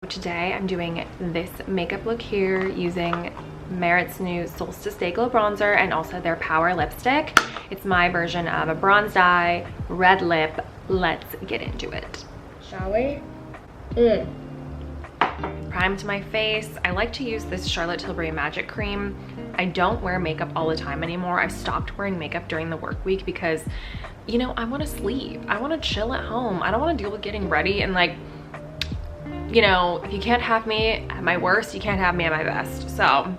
Today I'm doing this makeup look here using Merit's new Solstice Day Glow Bronzer and also their Power Lipstick. It's my version of a bronze eye, red lip. Let's get into it. Shall we? Prime to my face. I like to use this Charlotte Tilbury Magic Cream. I don't wear makeup all the time anymore. I've stopped wearing makeup during the work week because, you know, I want to sleep. I want to chill at home. I don't want to deal with getting ready and, like, you know, if you can't have me at my worst, you can't have me at my best. So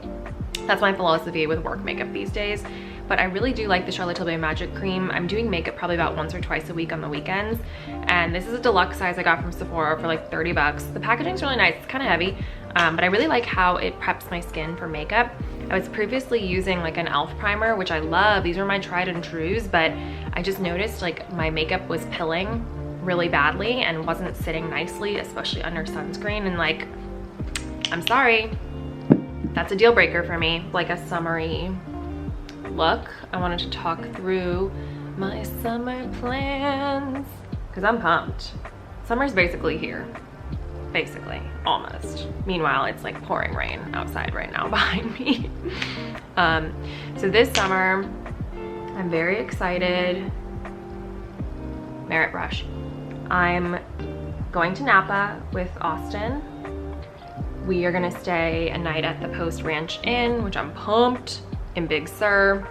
that's my philosophy with work makeup these days. But I really do like the Charlotte Tilbury Magic Cream. I'm doing makeup probably about once or twice a week on the weekends. And this is a deluxe size I got from Sephora for like 30 bucks. The packaging's really nice, it's kind of heavy, but I really like how it preps my skin for makeup. I was previously using like an e.l.f. primer, which I love. These are my tried and trues, but I just noticed like my makeup was pilling really badly and wasn't sitting nicely, especially under sunscreen. And like, I'm sorry, that's a deal breaker for me. Like a summery look. I wanted to talk through my summer plans because I'm pumped. Summer's basically here. Basically, almost. Meanwhile, it's like pouring rain outside right now behind me. So this summer, I'm very excited. Merit brush. I'm going to Napa with Austin. We are gonna stay a night at the Post Ranch Inn, which I'm pumped, in Big Sur.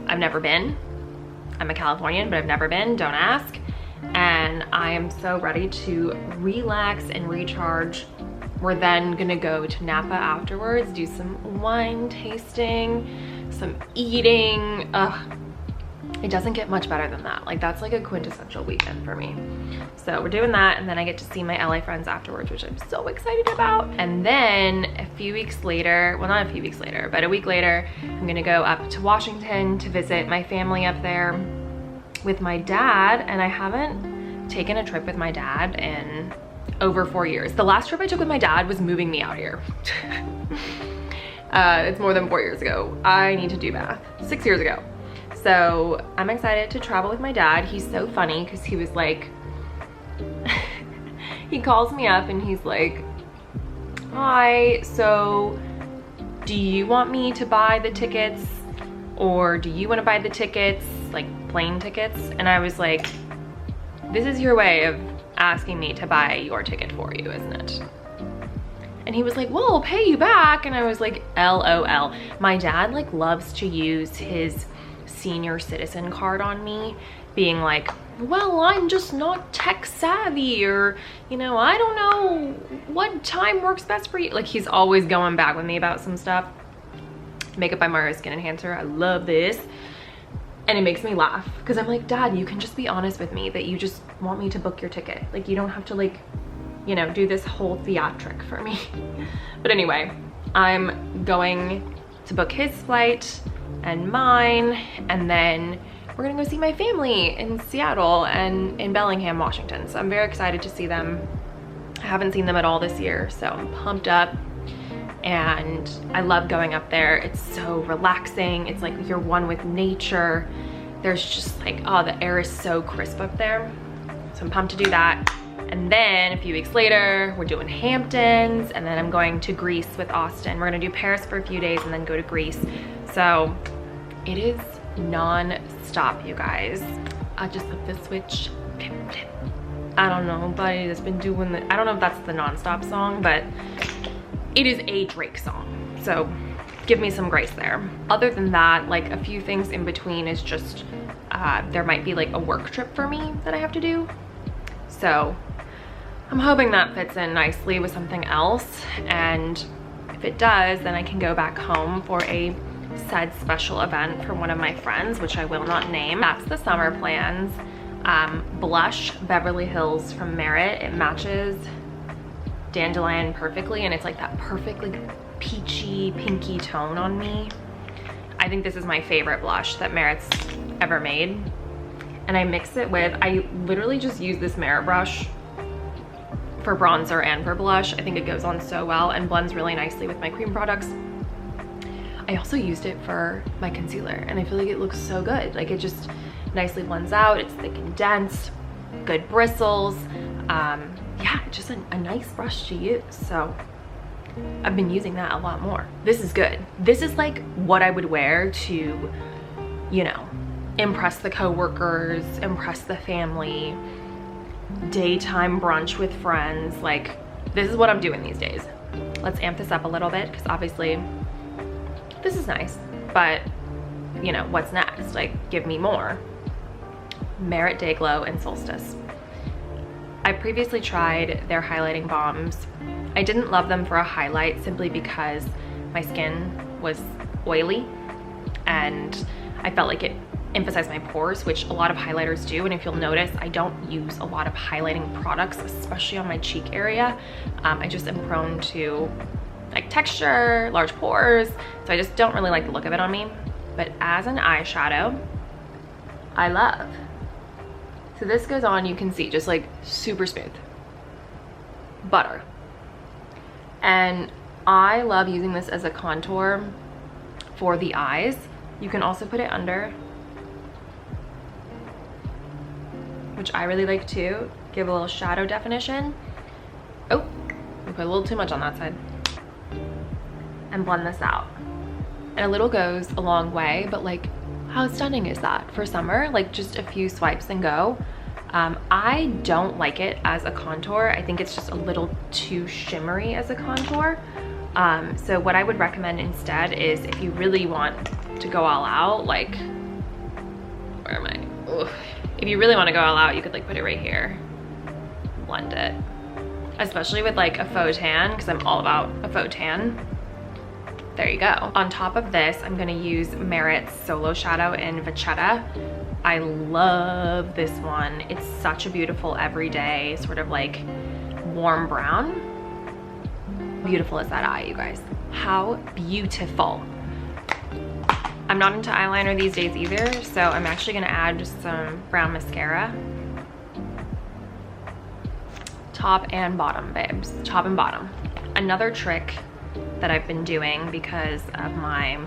I've never been. I'm a Californian, but I've never been, don't ask. And I am so ready to relax and recharge. We're then gonna go to Napa afterwards, do some wine tasting, some eating. It doesn't get much better than that. Like, that's like a quintessential weekend for me. So we're doing that, and then I get to see my LA friends afterwards, which I'm so excited about. And then a few weeks later, well, not a few weeks later, but a week later, I'm gonna go up to Washington to visit my family up there with my dad. And I haven't taken a trip with my dad in over 4 years. The last trip I took with my dad was moving me out here. It's more than 4 years ago. I need to do math. 6 years ago. So I'm excited to travel with my dad. He's so funny because he was like, he calls me up and he's like, hi, so do you want me to buy the tickets or do you want to buy the tickets, like plane tickets? And I was like, this is your way of asking me to buy your ticket for you, isn't it? And he was like, well, I'll pay you back. And I was like, LOL. My dad like loves to use his senior citizen card on me, being like, well, I'm just not tech savvy, or, you know, I don't know what time works best for you. Like, he's always going back with me about some stuff. Makeup by Mario Skin Enhancer, I love this. And it makes me laugh because I'm like, Dad, you can just be honest with me that you just want me to book your ticket. Like, you don't have to, like, you know, do this whole theatric for me. But anyway, I'm going to book his flight and mine, and then we're gonna go see my family in Seattle and in Bellingham, Washington. So I'm very excited to see them. I haven't seen them at all this year, so I'm pumped up. And I love going up there. It's so relaxing. It's like you're one with nature. There's just like, oh, the air is so crisp up there. So I'm pumped to do that. And then a few weeks later, we're doing Hamptons, and then I'm going to Greece with Austin. We're gonna do Paris for a few days and then go to Greece. So it is non-stop, you guys. I just flip the switch. I don't know, nobody that's been doing the, I don't know if that's the non-stop song, but it is a Drake song. So give me some grace there. Other than that, like a few things in between is just, there might be like a work trip for me that I have to do. So I'm hoping that fits in nicely with something else. And if it does, then I can go back home for a said special event for one of my friends, which I will not name. That's the summer plans. Blush Beverly Hills from Merit. It matches Dandelion perfectly, and it's like that perfectly peachy, pinky tone on me. I think this is my favorite blush that Merit's ever made. And I mix it with, I literally just use this Merit brush for bronzer and for blush. I think it goes on so well and blends really nicely with my cream products. I also used it for my concealer, and I feel like it looks so good. Like, it just nicely blends out. It's thick and dense, good bristles. yeah, just a nice brush to use. So I've been using that a lot more. This is good. This is like what I would wear to, you know, impress the coworkers, impress the family, daytime brunch with friends. Like, this is what I'm doing these days. Let's amp this up a little bit, because obviously this is nice, but you know, what's next? Like, give me more. Merit Day Glow and Solstice. I previously tried their highlighting balms. I didn't love them for a highlight simply because my skin was oily and I felt like it emphasized my pores, which a lot of highlighters do. And if you'll notice, I don't use a lot of highlighting products, especially on my cheek area. I just am prone to like texture, large pores, so I just don't really like the look of it on me. But as an eyeshadow, I love. So this goes on, you can see, just like super smooth. Butter. And I love using this as a contour for the eyes. You can also put it under, which I really like too. Give a little shadow definition. Oh, I put a little too much on that side. And blend this out. And a little goes a long way, but like, how stunning is that for summer? Like, just a few swipes and go. I don't like it as a contour. I think it's just a little too shimmery as a contour. So what I would recommend instead is, if you really want to go all out, like, where am I? Ugh. If you really want to go all out, you could like put it right here, blend it. Especially with like a faux tan, because I'm all about a faux tan. There you go. On top of this, I'm gonna use Merit's Solo Shadow in Vachetta. I love this one. It's such a beautiful everyday, sort of like warm brown. Beautiful is that eye, you guys. How beautiful. I'm not into eyeliner these days either, so I'm actually gonna add just some brown mascara. Top and bottom, babes. Top and bottom. Another trick that I've been doing because of my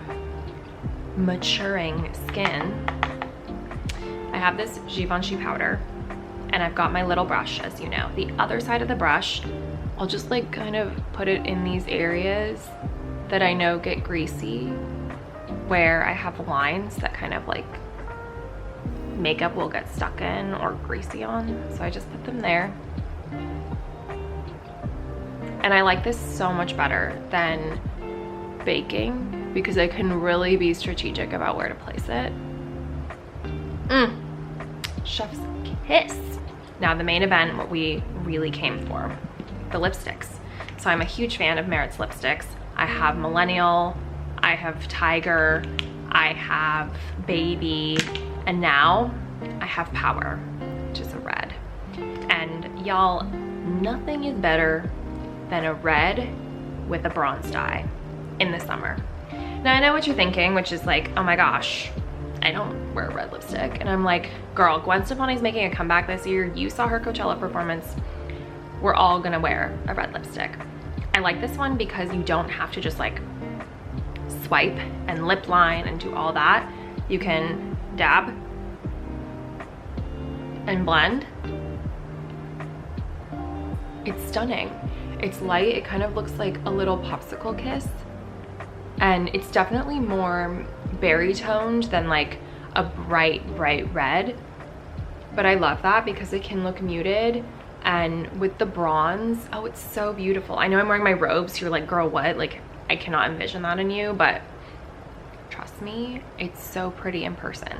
maturing skin, I have this Givenchy powder and I've got my little brush, as you know. The other side of the brush, I'll just like kind of put it in these areas that I know get greasy, where I have lines that kind of like makeup will get stuck in or greasy on. So I just put them there. And I like this so much better than baking because I can really be strategic about where to place it. Chef's kiss. Now the main event, what we really came for, the lipsticks. So I'm a huge fan of Merit's lipsticks. I have Millennial, I have Tiger, I have Baby, and now I have Power, which is a red. And y'all, nothing is better than a red with a bronze dye in the summer. Now I know what you're thinking, which is like, oh my gosh, I don't wear red lipstick. And I'm like, girl, Gwen Stefani's making a comeback this year. You saw her Coachella performance. We're all gonna wear a red lipstick. I like this one because you don't have to just like swipe and lip line and do all that. You can dab and blend. It's stunning. It's light, it kind of looks like a little popsicle kiss. And it's definitely more berry toned than like a bright red. But I love that because it can look muted. And with the bronze, oh, it's so beautiful. I know I'm wearing my robes, so you're like, girl, what? Like, I cannot envision that in you, but trust me, it's so pretty in person.